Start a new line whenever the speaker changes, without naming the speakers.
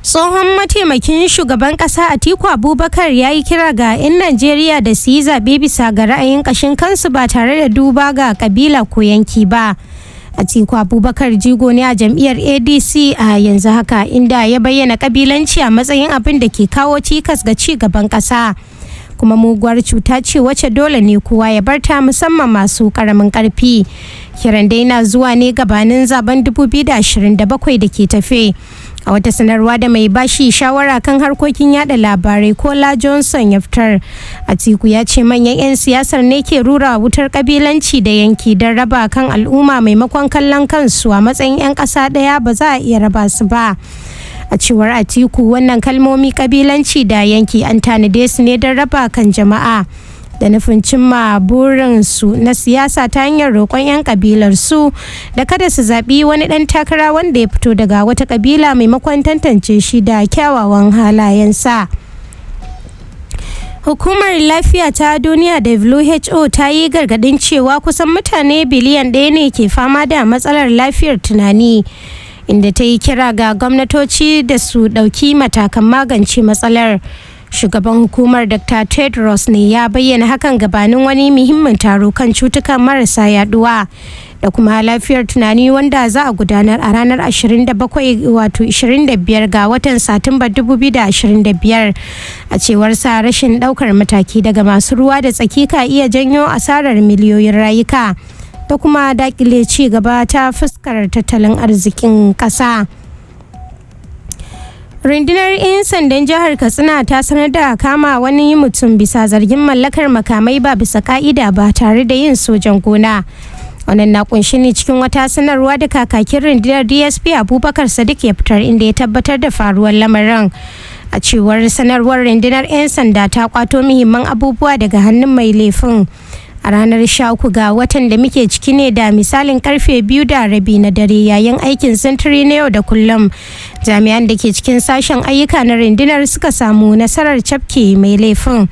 Tsohon mataimakin shugaban ƙasa Atiku Abubakar ya yi kira ga 'yan Najeriya da su yi zaɓe bisa ga ra'ayin ƙashin kansu ba tare da duba ga ƙabila ko yanki ba. Atiku Abubakar jigo ne a jam'iyyar ADC a yanzu haka, inda ya bayyana ƙabilanci a matsayin abin da ke kawo cikas ga ci gaban ƙasa. Kuma muguwar cuta ce wacce dole ne kowa ya barta, musamman masu ƙaramin ƙarfi. Kiran dai na zuwa ne gabanin zaben 2027 da ke tafe. A wata sanarwa da mai bashi shawara kan harkokin yada labarai Kola Johnson ya fitar, Atiku ya ce manyan 'yan siyasar ne ke rura wutar kabilanci da yanki don raba kan al'umma maimakon kallon kansu a matsayin 'yan ƙasa ɗaya ba za a iya raba su ba. A cewar Atiku, wannan kalmomi kabilanci da yanki an tanade su ne don raba kan jama'a da nufin cimma burinsu na siyasa ta hanyar roƙon 'yan ƙabilar su da kada su zaɓi wani ɗan takara wanda ya fito daga wata ƙabila maimakon tantance shi da kyawawan halayensa. Hukumar Lafiya ta Duniya WHO ta yi gargaɗin cewa kusan mutane biliyan 1 ne ke fama da matsalar lafiyar tunani, inda ta yi kira ga gwamnatoci da su ɗauki matakan magance matsalar. Shugaban hukumar Dr. Tedros ne ya bayyana hakan gabanin wani muhimmin taro kan cutukan marasa yaduwa da kuma lafiyar tunani wanda za a gudanar a ranar 25 ga watan Satumba 2025. A cewar sa, rashin daukar mataki daga masu ruwa da tsaki ka iya janyo asarar miliyoyin rayuka da kuma dakile ci gaba ta fuskar tattalin arzikin ƙasa. Rundunar 'yan sandan jihar Katsina ta sanar da kama wani mutum bisa zargin mallakar makamai ba bisa ka'ida ba tare da yin sojan gona. Wannan na kunshi ne cikin wata sanarwa da kakakin rundunar DSP Abubakar Sadiq ya fitar, inda ya tabbatar da faruwar lamarin. A cewar sanarwar, rundunar 'yan sanda ta kwato muhimman abubuwa daga hannun mai laifin a ranar 13 ga watan da muke ciki ne da misalin karfe 2:30 na dare yayin aikin sintiri na yau da kullum. Jami'an da ke cikin sashen ayyuka na rundunar suka samu nasarar cafke mai laifin.